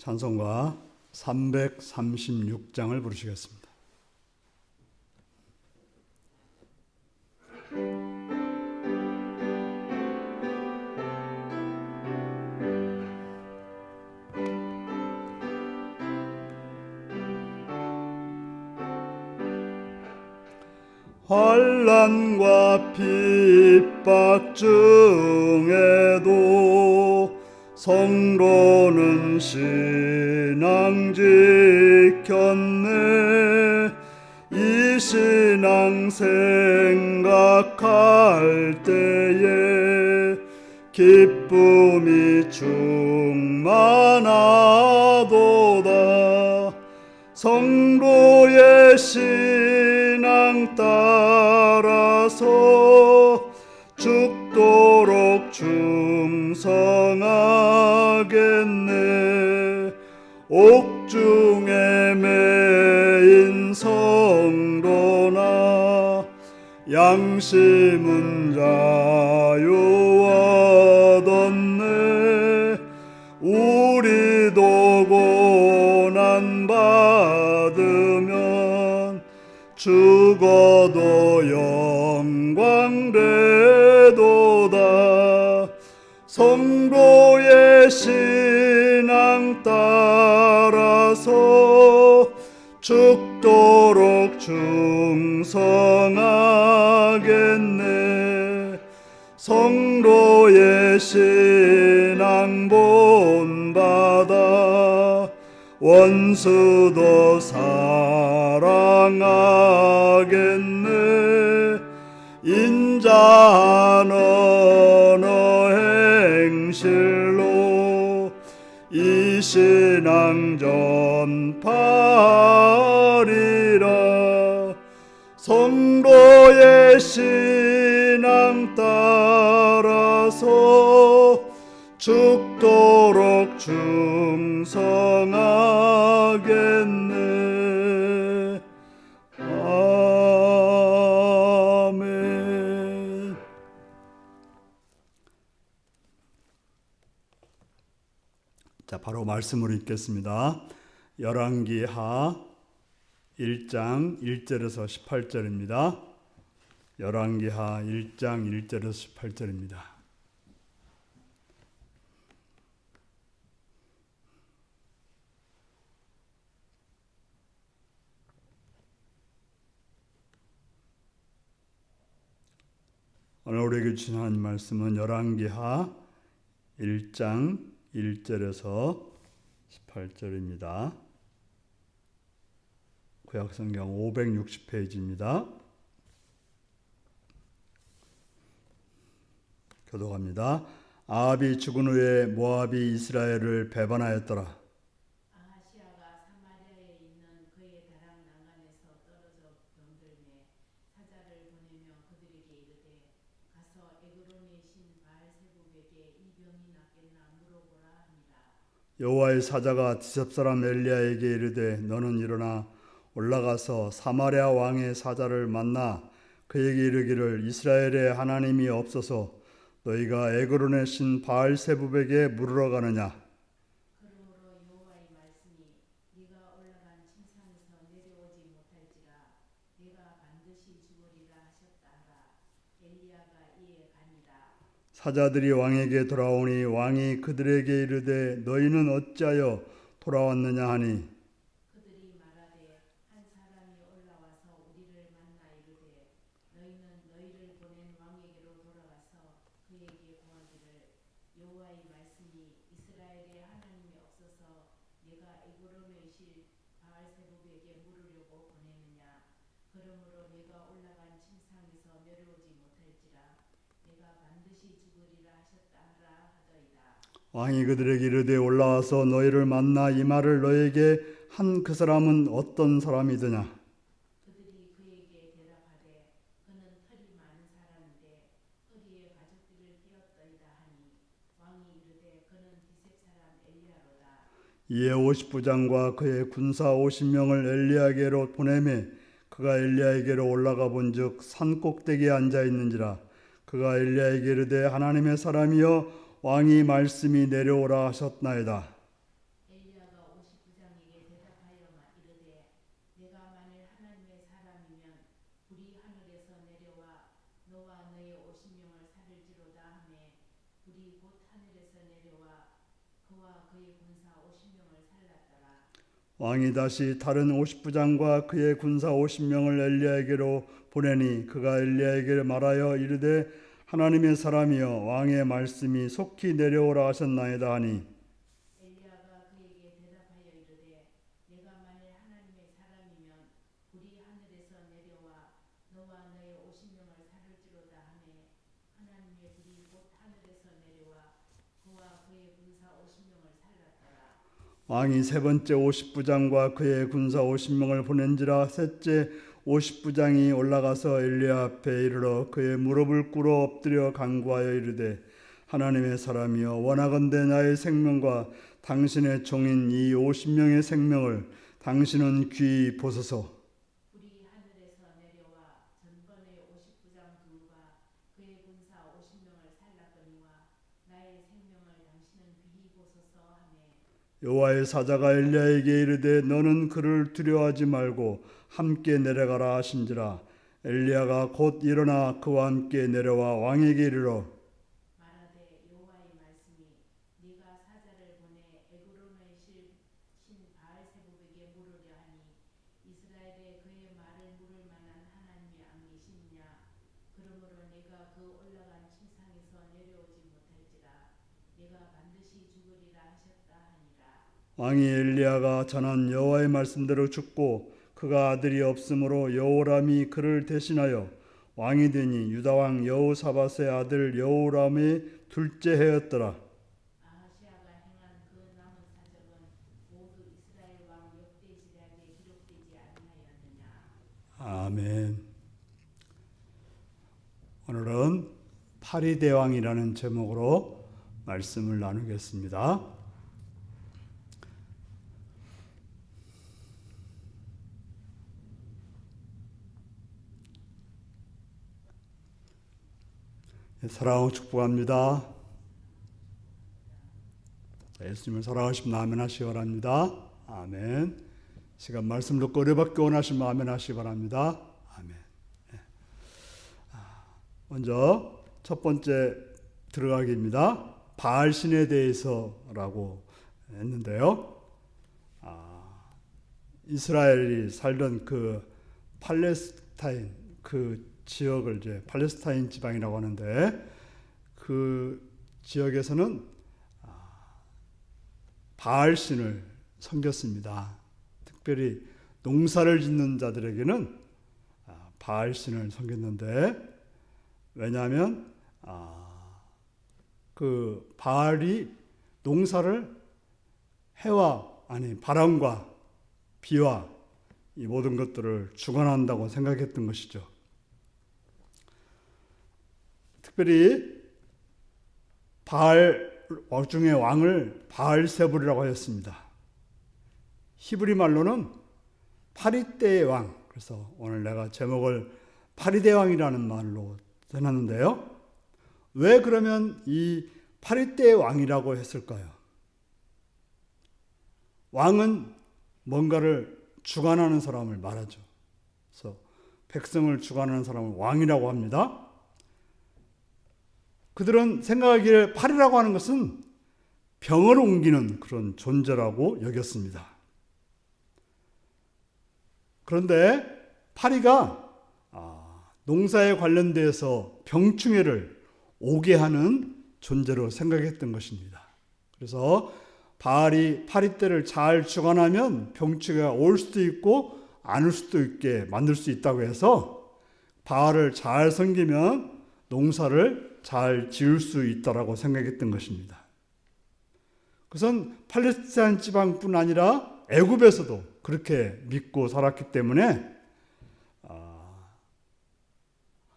찬송가 336장을 부르시겠습니다. 환난과 핍박 중에도 성도는 신앙 지켰네. 이 신앙 생각할 때에 기쁨이 충만하도다. 성도의 신앙 따라서 죽도록 충성하겠네. 옥중에 매인 성도나 양심은 자유하던네. 우리도 고난 받으면 죽어도 영광되도다. 성도의 신앙 따라서 죽도록 충성하겠네. 성도의 신앙 본받아 원수도 사랑하겠네. 인자한 언어 행실로 이 신앙 전파하리라. 성도의 신앙 따라서 죽도록 충성하겠네. 아멘. 자, 바로 말씀으로 읽겠습니다. 열왕기하 1장 1절에서 18절입니다. 열왕기하 1장 1절에서 18절입니다. 오늘 우리에게 주신 하나님 말씀은 열왕기하 1장 1절에서 18절입니다. 구약성경 560페이지입니다. 교독합니다. 아합이 죽은 후에 모압이 이스라엘을 배반하였더라. 아하시아가 사마리아에 있는 그의 다락 난간에서 떨어져 병들매 사자를 보내며 그들에게 이르되 가서 에그론의 신 바알세불에게 이 병이 낫겠나 물어보라 하니라. 여호와의 사자가 디셉 사람 엘리야에게 이르되 너는 일어나 올라가서 사마리아 왕의 사자를 만나 그에게 이르기를 이스라엘의 하나님이 없어서 너희가 에그론의 신 바알세불에게 물으러 가느냐. 그러므로 여호와의 말씀이 네가 올라간 침상에서 내려오지 못할지라 네가 반드시 죽으리라 하셨다 하라. 엘리야가 이에 가니라. 사자들이 왕에게 돌아오니 왕이 그들에게 이르되 너희는 어찌하여 돌아왔느냐 하니 그들이 말하되 한 사람이 올라와서 우리를 만나 이르되 너희는 너희를 보낸 왕에게로 돌아가서 그에게 고하기를 여호와의 말씀이 이스라엘의 하나님이 없어서 네가 에그론의 신 바알세불에게 물으려고 보내느냐. 그러므로 네가 올라간 침상에서 내려오지 못할지라 네가 반드시 죽으리라 하셨다 하라 하더이다. 왕이 그들에게 이르되 올라와서 너희를 만나 이 말을 너희에게 한 그 사람은 어떤 사람이더냐. 그들이 그에게 대답하되 그는 털이 많은 사람인데 허리에 가죽띠를 띄었더이다 하니 왕이 이르되 그는 디셉 사람 엘리야로다. 이에 50부장과 그의 군사 50명을 엘리야에게로 보내매 그가 엘리야에게로 올라가 본즉 산 꼭대기에 앉아 있는지라. 그가 엘리야에게 이르되 하나님의 사람이여 왕이 말씀이 내려오라 하셨나이다. 엘리야가 그의 군사 50명을 살랐더라. 왕이 다시 다른 50부장과 그의 군사 50명을 엘리야에게로 보내니 그가 엘리야에게 말하여 이르되 하나님의 사람이여 왕의 말씀이 속히 내려오라 하셨나이다 하니 엘리야가 그에게 대답하여 이르되 내가 만일 하나님의 사람이면 불이 하늘에서 내려와 너와 너의 50명을 살을지로다 하매 하나님의 불이 곧 하늘에서 내려와 그와 그의 군사 50명을 살랐더라. 왕이 세 번째 50부장과 그의 군사 50명을 보낸지라 셋째 50부장이 올라가서 엘리야 앞에 이르러 그의 무릎을 꿇어 엎드려 간구하여 이르되 하나님의 사람이여 원하건대 나의 생명과 당신의 종인 이 50명의 생명을 당신은 귀히 보소서. 불이 하늘에서 내려와 전번의 50부장 둘과 그의 군사 50명을 살랐거니와 나의 생명을 당신은 귀히 보소서 하매 여호와의 사자가 엘리야에게 이르되 너는 그를 두려워하지 말고 함께 내려가라 하신지라 엘리야가 곧 일어나 그와 함께 내려와 왕에게 이르러 말하되 여호와의 말씀이 네가 사자를 보내 에그론의 신 바알세불에게 물으려 하니 이스라엘에 그의 말을 물을 만한 하나님이 안 계시느냐 그러므로 네가 그 올라간 침상에서 내려오지 못할지라 네가 반드시 죽으리라 하셨다 하니라. 왕이 엘리야가 전한 여호와의 말씀대로 죽고 그가 아들이 없으므로 여호람이 그를 대신하여 왕이 되니 유다왕 여호사밧의 아들 여호람의 둘째 해였더라. 아하시아가 행한 그 남은 사적은 모두 이스라엘 왕 역대지략에 기록되지 아니하였느냐. 아멘. 오늘은 파리대왕이라는 제목으로 말씀을 나누겠습니다. 사랑하고 축복합니다. 예수님을 사랑하시면 아멘 하시기 바랍니다. 아멘. 시간 말씀 듣고 은혜받기 원하시면 아멘 하시기 바랍니다. 아멘. 먼저 첫 번째 들어가기입니다. 바알신에 대해서라고 했는데요. 이스라엘이 살던 그 팔레스타인 그 지역을 이제 팔레스타인 지방이라고 하는데 그 지역에서는 바알신을 섬겼습니다. 특별히 농사를 짓는 자들에게는 바알신을 섬겼는데 왜냐하면 그 바알이 농사를 해와 아니 바람과 비와 이 모든 것들을 주관한다고 생각했던 것이죠. 특별히 바알 중의 왕을 바알세불이라고 하였습니다. 히브리 말로는 파리떼의 왕. 그래서 오늘 내가 제목을 파리대왕이라는 말로 해놨는데요. 왜 그러면 이 파리떼의 왕이라고 했을까요? 왕은 뭔가를 주관하는 사람을 말하죠. 그래서 백성을 주관하는 사람을 왕이라고 합니다. 그들은 생각하기에 파리라고 하는 것은 병을 옮기는 그런 존재라고 여겼습니다. 그런데 파리가 농사에 관련돼서 병충해를 오게 하는 존재로 생각했던 것입니다. 그래서 바알이 파리떼를 잘 주관하면 병충해가 올 수도 있고 안 올 수도 있게 만들 수 있다고 해서 바알을 잘 섬기면 농사를 잘 지을 수 있다라고 생각했던 것입니다. 그것은 팔레스타인 지방뿐 아니라 애굽에서도 그렇게 믿고 살았기 때문에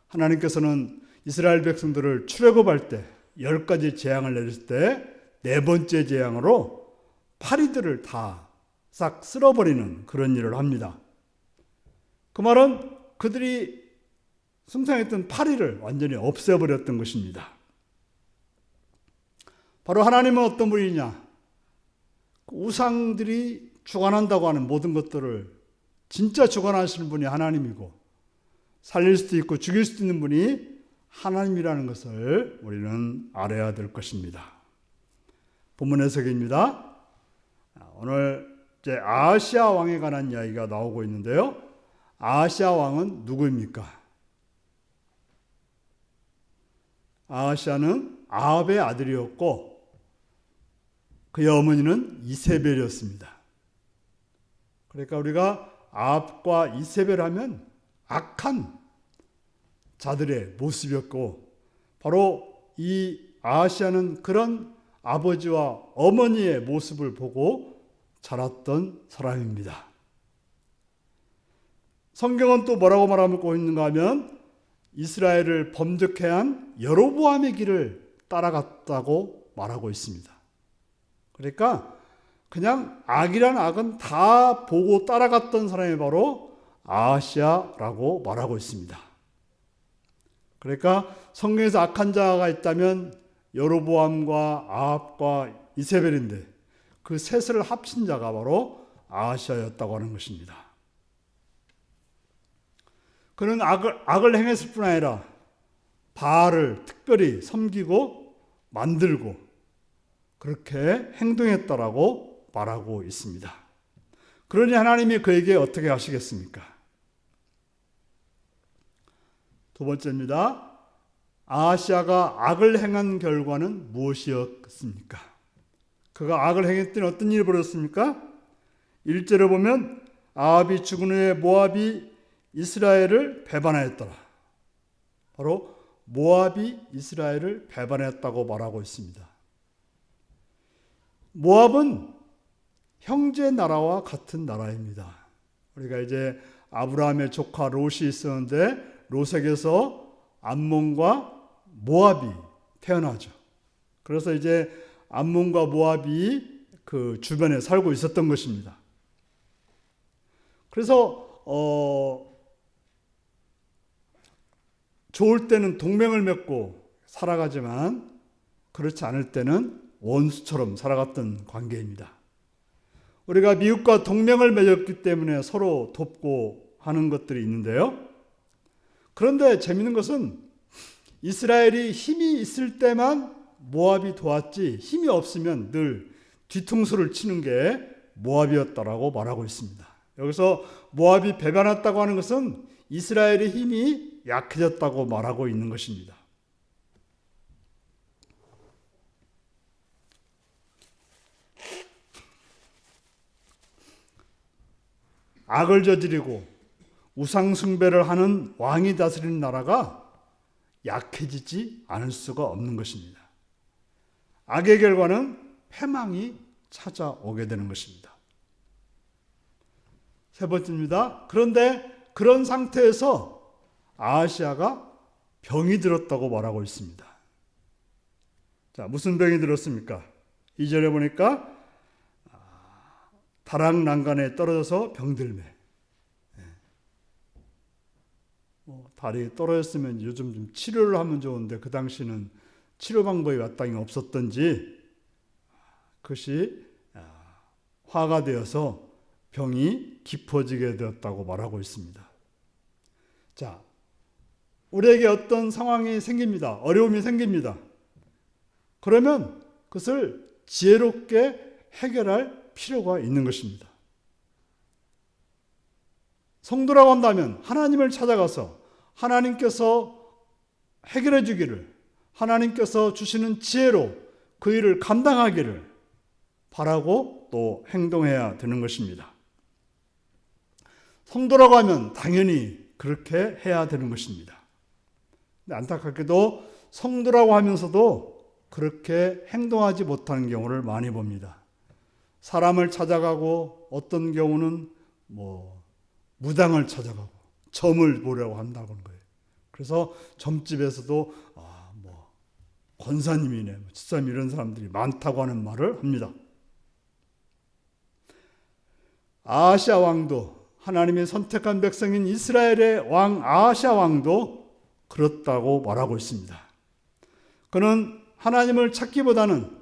하나님께서는 이스라엘 백성들을 출애굽할 때 10가지 재앙을 내렸을 때 네 번째 재앙으로 파리들을 다 싹 쓸어버리는 그런 일을 합니다. 그 말은 그들이 승상했던 파리를 완전히 없애버렸던 것입니다. 바로 하나님은 어떤 분이냐? 우상들이 주관한다고 하는 모든 것들을 진짜 주관하시는 분이 하나님이고 살릴 수도 있고 죽일 수도 있는 분이 하나님이라는 것을 우리는 알아야 될 것입니다. 본문 해석입니다. 오늘 이제 아하시아 왕에 관한 이야기가 나오고 있는데요. 아하시아 왕은 누구입니까? 아하시아는 아합의 아들이었고 그의 어머니는 이세벨이었습니다. 그러니까 우리가 아합과 이세벨 하면 악한 자들의 모습이었고 바로 이 아하시아는 그런 아버지와 어머니의 모습을 보고 자랐던 사람입니다. 성경은 또 뭐라고 말하고 있는가 하면 이스라엘을 범죄케 한 여로보암의 길을 따라갔다고 말하고 있습니다. 그러니까 그냥 악이란 악은 다 보고 따라갔던 사람이 바로 아하시아라고 말하고 있습니다. 그러니까 성경에서 악한 자가 있다면 여로보암과 아합과 이세벨인데 그 셋을 합친 자가 바로 아하시아였다고 하는 것입니다. 그는 악을 행했을 뿐 아니라 바알을 특별히 섬기고 만들고 그렇게 행동했다라고 말하고 있습니다. 그러니 하나님이 그에게 어떻게 하시겠습니까? 두 번째입니다. 아하시아가 악을 행한 결과는 무엇이었습니까? 그가 악을 행했더니 어떤 일이 벌어졌습니까? 1절에 보면 아합이 죽은 후에 모압이 이스라엘을 배반하였더라. 바로 모압이 이스라엘을 배반했다고 말하고 있습니다. 모압은 형제 나라와 같은 나라입니다. 우리가 이제 아브라함의 조카 롯이 있었는데 롯에게서 암몬과 모압이 태어나죠. 그래서 이제 암몬과 모압이 그 주변에 살고 있었던 것입니다. 그래서 좋을 때는 동맹을 맺고 살아가지만 그렇지 않을 때는 원수처럼 살아갔던 관계입니다. 우리가 미국과 동맹을 맺었기 때문에 서로 돕고 하는 것들이 있는데요. 그런데 재미있는 것은 이스라엘이 힘이 있을 때만 모압이 도왔지 힘이 없으면 늘 뒤통수를 치는 게 모압이었다라고 말하고 있습니다. 여기서 모압이 배반했다고 하는 것은 이스라엘의 힘이 약해졌다고 말하고 있는 것입니다. 악을 저지르고 우상숭배를 하는 왕이 다스리는 나라가 약해지지 않을 수가 없는 것입니다. 악의 결과는 패망이 찾아오게 되는 것입니다. 세 번째입니다. 그런데 그런 상태에서 아하시아가 병이 들었다고 말하고 있습니다. 자, 무슨 병이 들었습니까? 2절에 보니까 다락난간에 떨어져서 병들매. 다리 떨어졌으면 요즘 좀 치료를 하면 좋은데 그 당시는 치료 방법이 마땅히 없었던지 그것이 화가 되어서 병이 깊어지게 되었다고 말하고 있습니다. 자, 우리에게 어떤 상황이 생깁니다. 어려움이 생깁니다. 그러면 그것을 지혜롭게 해결할 필요가 있는 것입니다. 성도라고 한다면 하나님을 찾아가서 하나님께서 해결해 주기를, 하나님께서 주시는 지혜로 그 일을 감당하기를 바라고 또 행동해야 되는 것입니다. 성도라고 하면 당연히 그렇게 해야 되는 것입니다. 근데 안타깝게도 성도라고 하면서도 그렇게 행동하지 못하는 경우를 많이 봅니다. 사람을 찾아가고 어떤 경우는 무당을 찾아가고 점을 보려고 한다는 거예요. 그래서 점집에서도 권사님이네, 집사님 이런 사람들이 많다고 하는 말을 합니다. 아하시아 왕도 하나님의 선택한 백성인 이스라엘의 왕 아하시아 왕도 그렇다고 말하고 있습니다. 그는 하나님을 찾기보다는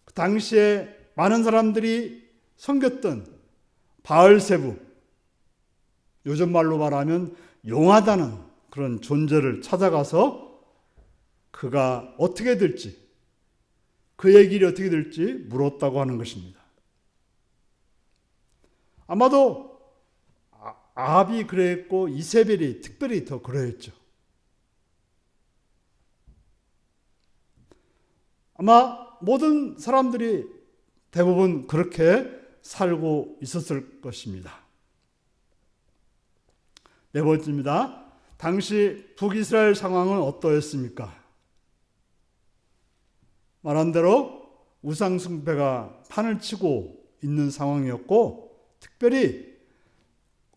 그 당시에 많은 사람들이 섬겼던 바알세부, 요즘 말로 말하면 용하다는 그런 존재를 찾아가서 그가 어떻게 될지, 그의 길이 어떻게 될지 물었다고 하는 것입니다. 아마도 아합이 그랬고 이세벨이 특별히 더 그러했죠. 아마 모든 사람들이 대부분 그렇게 살고 있었을 것입니다. 네 번째입니다. 당시 북이스라엘 상황은 어떠했습니까? 말한 대로 우상숭배가 판을 치고 있는 상황이었고, 특별히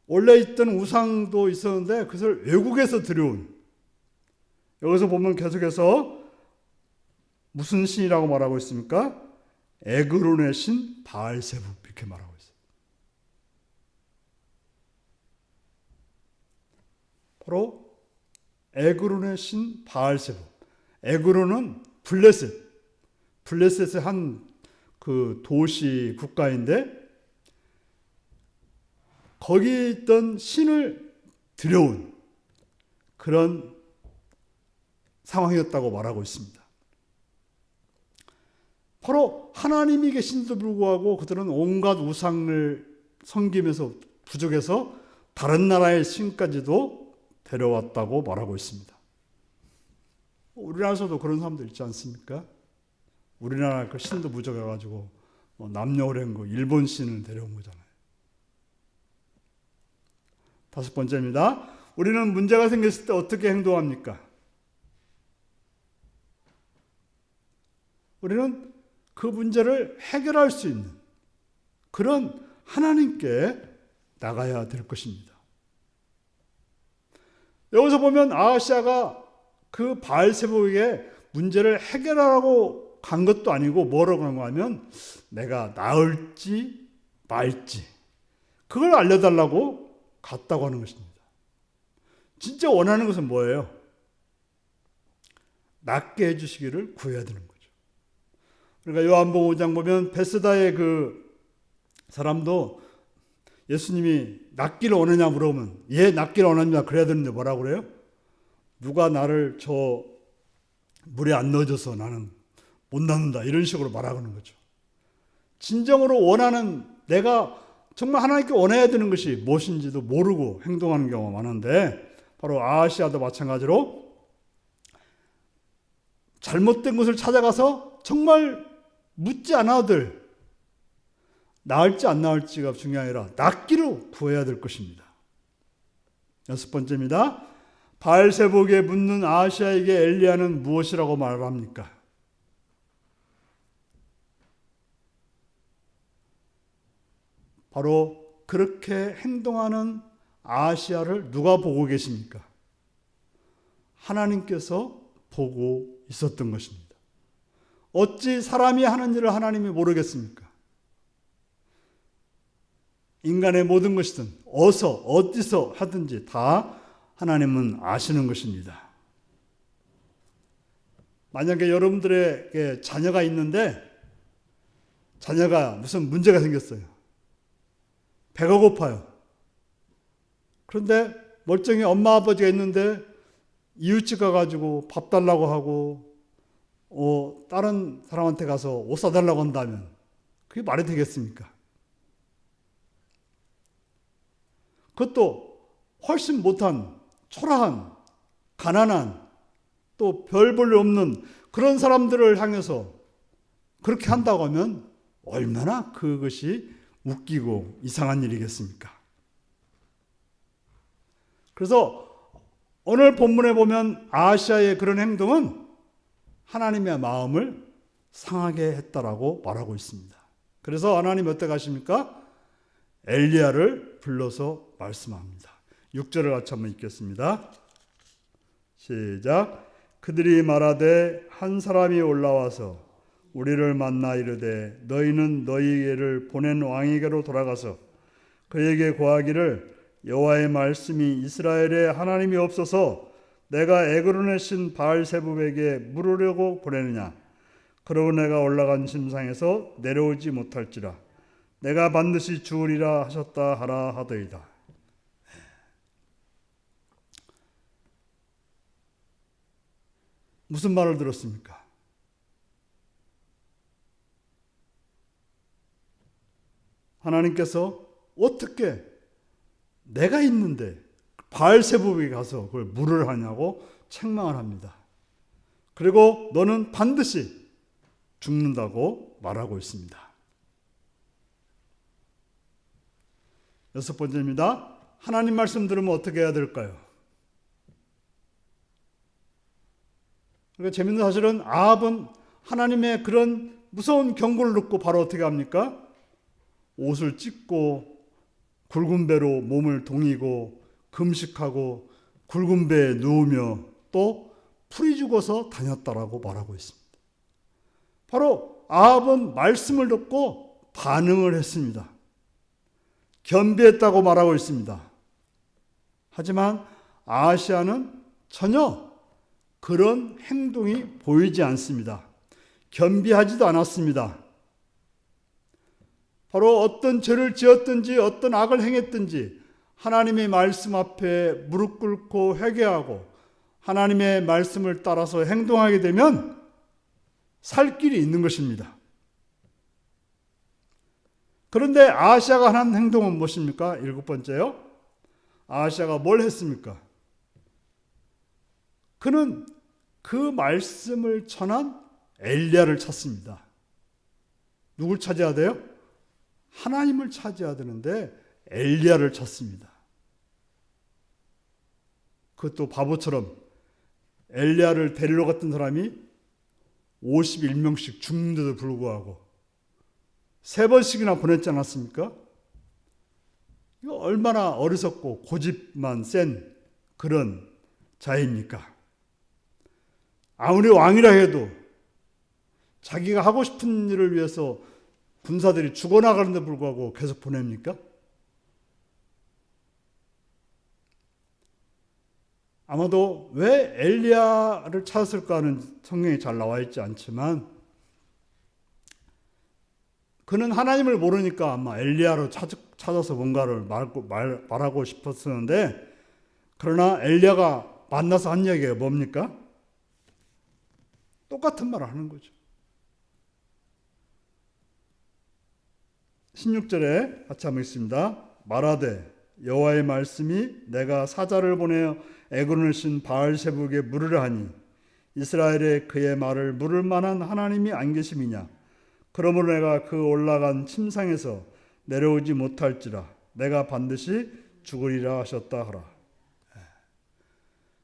원래 있던 우상도 있었는데 그것을 외국에서 들여온, 여기서 보면 계속해서 무슨 신이라고 말하고 있습니까? 에그론의 신 바알세부, 이렇게 말하고 있어요. 바로 에그론의 신 바알세부. 에그론은 블레셋의 한 그 도시 국가인데, 거기 있던 신을 들여온 그런 상황이었다고 말하고 있습니다. 바로 하나님이 계신데도 불구하고 그들은 온갖 우상을 섬기면서 부족해서 다른 나라의 신까지도 데려왔다고 말하고 있습니다. 우리나라에서도 그런 사람들 있지 않습니까? 우리나라 그 신도 부족해가지고 남녀호랭 일본 신을 데려온 거잖아요. 다섯 번째입니다. 우리는 문제가 생겼을 때 어떻게 행동합니까? 우리는 그 문제를 해결할 수 있는 그런 하나님께 나가야 될 것입니다. 여기서 보면 아하시아가 그 바알세부에게 문제를 해결하라고 간 것도 아니고 뭐라고 한 거 하면 내가 나을지 말지 그걸 알려달라고 갔다고 하는 것입니다. 진짜 원하는 것은 뭐예요? 낫게 해주시기를 구해야 되는 거죠. 그러니까 요한복음 5장 보면 베스다의 그 사람도 예수님이 낫기를 원하냐 물어보면 예, 낫기를 원합니다. 그래야 되는데 뭐라고 그래요? 누가 나를 저 물에 안 넣어줘서 나는 못 낫는다, 이런 식으로 말하는 거죠. 진정으로 원하는, 내가 정말 하나님께 원해야 되는 것이 무엇인지도 모르고 행동하는 경우가 많은데, 바로 아하시아도 마찬가지로 잘못된 것을 찾아가서 정말 묻지 않아도 나을지 안 나을지가 중요한 아니라 낫기로 구해야 될 것입니다. 여섯 번째입니다. 바알세부에게 묻는 아하시아에게 엘리야는 무엇이라고 말합니까? 바로 그렇게 행동하는 아하시아를 누가 보고 계십니까? 하나님께서 보고 있었던 것입니다. 어찌 사람이 하는 일을 하나님이 모르겠습니까? 인간의 모든 것이든 어디서 하든지 다 하나님은 아시는 것입니다. 만약에 여러분들에게 자녀가 있는데 자녀가 무슨 문제가 생겼어요. 배가 고파요. 그런데 멀쩡히 엄마 아버지가 있는데 이웃집 가가지고 밥 달라고 하고 다른 사람한테 가서 옷 사달라고 한다면 그게 말이 되겠습니까? 그것도 훨씬 못한, 초라한, 가난한, 또 별 볼 일 없는 그런 사람들을 향해서 그렇게 한다고 하면 얼마나 그것이 웃기고 이상한 일이겠습니까? 그래서 오늘 본문에 보면 아하시아의 그런 행동은 하나님의 마음을 상하게 했다라고 말하고 있습니다. 그래서 하나님 어떻게 하십니까? 엘리야를 불러서 말씀합니다. 6절을 같이 한번 읽겠습니다. 시작. 그들이 말하되 한 사람이 올라와서 우리를 만나 이르되 너희는 너희에게를 보낸 왕에게로 돌아가서 그에게 고하기를 여호와의 말씀이 이스라엘에 하나님이 없어서 내가 에그론의 신 바알세부에게 물으려고 보내느냐. 그러고 내가 올라간 침상에서 내려오지 못할지라 내가 반드시 죽으리라 하셨다 하라 하더이다. 무슨 말을 들었습니까? 하나님께서 어떻게 내가 있는데 바알세불에 가서 그걸 물을 하냐고 책망을 합니다. 그리고 너는 반드시 죽는다고 말하고 있습니다. 6번째입니다. 하나님 말씀 들으면 어떻게 해야 될까요? 그러니까 재밌는 사실은 아합은 하나님의 그런 무서운 경고를 듣고 바로 어떻게 합니까? 옷을 찢고 굵은 배로 몸을 동이고 금식하고 굵은 배에 누우며 또 풀이 죽어서 다녔다라고 말하고 있습니다. 바로 아합은 말씀을 듣고 반응을 했습니다. 겸비했다고 말하고 있습니다. 하지만 아하시아는 전혀 그런 행동이 보이지 않습니다. 겸비하지도 않았습니다. 바로 어떤 죄를 지었든지 어떤 악을 행했든지 하나님의 말씀 앞에 무릎 꿇고 회개하고 하나님의 말씀을 따라서 행동하게 되면 살 길이 있는 것입니다. 그런데 아하시아가 한 행동은 무엇입니까? 7번째요. 아하시아가 뭘 했습니까? 그는 그 말씀을 전한 엘리야를 찾습니다. 누굴 찾아야 돼요? 하나님을 찾아야 되는데 엘리야를 찾습니다. 그것도 바보처럼 엘리야를 데리러 갔던 사람이 51명씩 죽는데도 불구하고 3번씩이나 보냈지 않았습니까? 이거 얼마나 어리석고 고집만 센 그런 자입니까? 아무리 왕이라 해도 자기가 하고 싶은 일을 위해서 군사들이 죽어나가는데 불구하고 계속 보냅니까? 아마도 왜 엘리야를 찾았을까 하는 성경이 잘 나와 있지 않지만 그는 하나님을 모르니까 아마 엘리야로 찾아서 뭔가를 말하고 싶었었는데 그러나 엘리야가 만나서 한 얘기가 뭡니까? 똑같은 말을 하는 거죠. 16절에 같이 한번 읽습니다. 말하되 여호와의 말씀이 내가 사자를 보내어 에그론을 신 바알세불에게 물으려 하니 이스라엘에 그의 말을 물을 만한 하나님이 안 계심이냐. 그러므로 내가 그 올라간 침상에서 내려오지 못할지라 내가 반드시 죽으리라 하셨다 하라.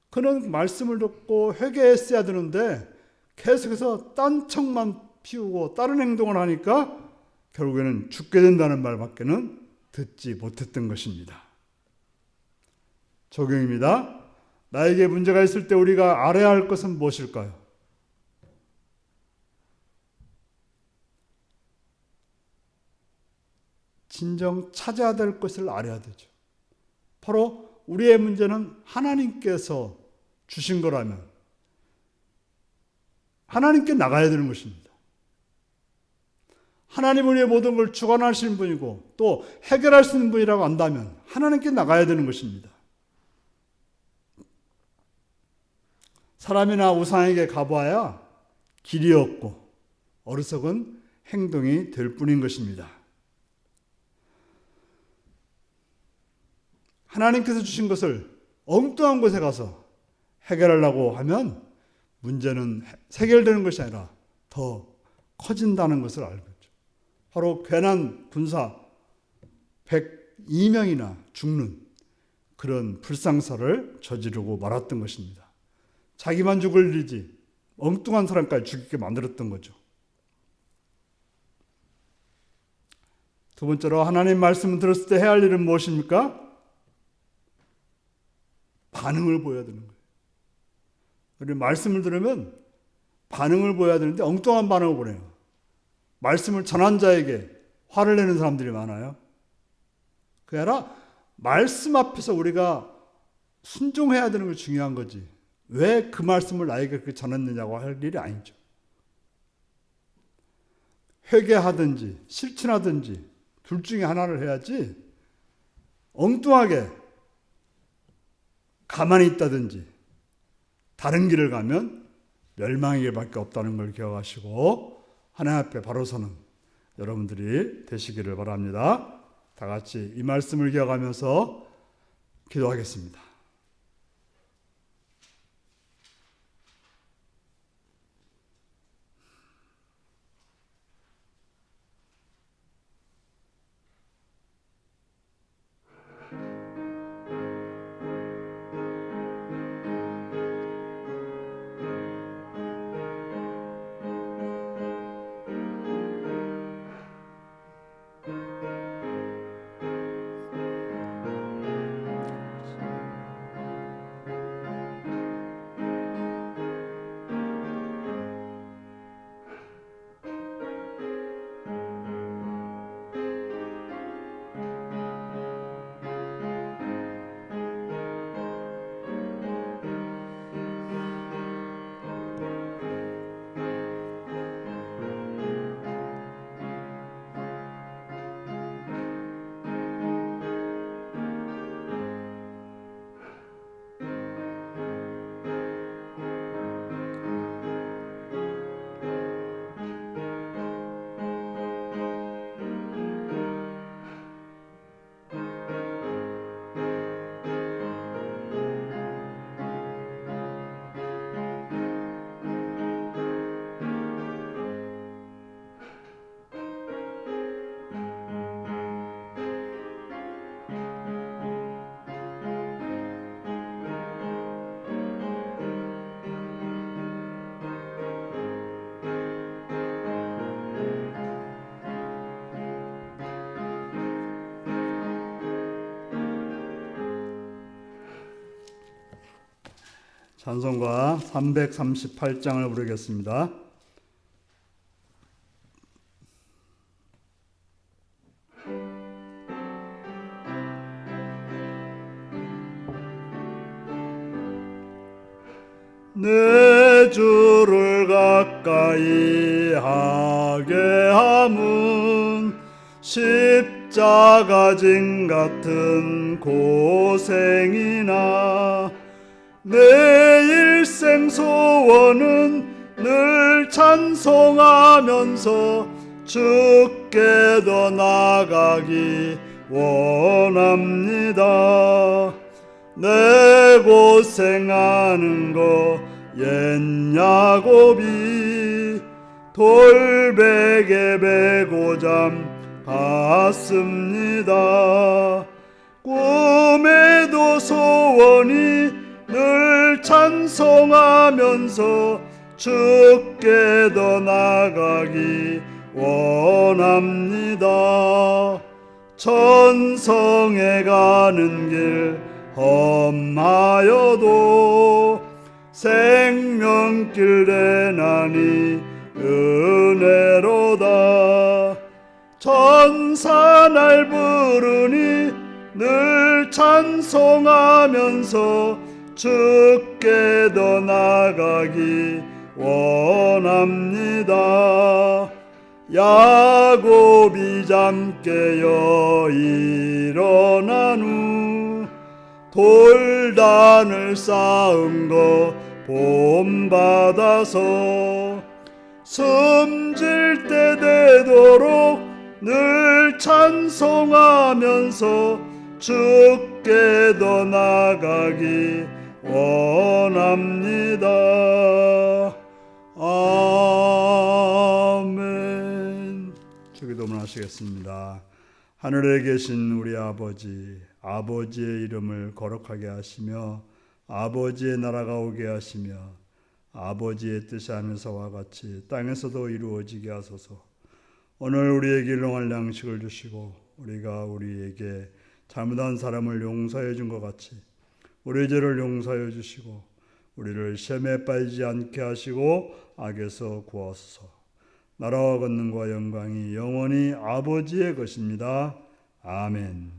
그는 말씀을 듣고 회개했어야 되는데 계속해서 딴청만 피우고 다른 행동을 하니까 결국에는 죽게 된다는 말밖에는 듣지 못했던 것입니다. 적용입니다. 나에게 문제가 있을 때 우리가 알아야 할 것은 무엇일까요? 진정 찾아야 될 것을 알아야 되죠. 바로 우리의 문제는 하나님께서 주신 거라면 하나님께 나가야 되는 것입니다. 하나님은 우리의 모든 걸 주관하시는 분이고 또 해결할 수 있는 분이라고 안다면 하나님께 나가야 되는 것입니다. 사람이나 우상에게 가봐야 길이 없고 어리석은 행동이 될 뿐인 것입니다. 하나님께서 주신 것을 엉뚱한 곳에 가서 해결하려고 하면 문제는 해결되는 것이 아니라 더 커진다는 것을 알고 있죠. 바로 괜한 군사 102명이나 죽는 그런 불상사를 저지르고 말았던 것입니다. 자기만 죽을 일이지 엉뚱한 사람까지 죽이게 만들었던 거죠. 두 번째로 하나님 말씀을 들었을 때 해야 할 일은 무엇입니까? 반응을 보여야 되는 거예요. 우리 말씀을 들으면 반응을 보여야 되는데 엉뚱한 반응을 보내요. 말씀을 전한 자에게 화를 내는 사람들이 많아요. 그게 아니라 말씀 앞에서 우리가 순종해야 되는 게 중요한 거지. 왜 그 말씀을 나에게 그렇게 전했느냐고 할 일이 아니죠. 회개하든지 실천하든지 둘 중에 하나를 해야지 엉뚱하게 가만히 있다든지 다른 길을 가면 멸망의 길밖에 없다는 걸 기억하시고 하나님 앞에 바로 서는 여러분들이 되시기를 바랍니다. 다 같이 이 말씀을 기억하면서 기도하겠습니다. 찬송가 338장을 부르겠습니다. 내 주를 가까이 하게 함은 십자가 진 같은 고생이나 내 일생 소원은 늘 찬송하면서 주께 더 나가기 원합니다. 내 고생하는 거 옛 야곱이 돌베개 베고 잠 갔습니다. 꿈에도 소원이 늘 찬송하면서 주께 더 나가기 원합니다. 천성에 가는 길 험하여도 생명길 대나니 은혜로다. 천사 날 부르니 늘 찬송하면서 주께 더 나가기 원합니다. 야곱이 잠 깨어 일어난 후 돌단을 쌓은 거 본받아서 숨질 때 되도록 늘 찬송하면서 주께 더 나가기 원합니다. 아멘. 주기도문 하시겠습니다. 하늘에 계신 우리 아버지, 아버지의 이름을 거룩하게 하시며 아버지의 나라가 오게 하시며 아버지의 뜻이 하늘에서와 같이 땅에서도 이루어지게 하소서. 오늘 우리에게 일용할 양식을 주시고 우리가 우리에게 잘못한 사람을 용서해 준 것 같이 우리 죄를 용서해 주시고 우리를 시험에 빠지지 않게 하시고 악에서 구하소서. 나라와 권능과 영광이 영원히 아버지의 것입니다. 아멘.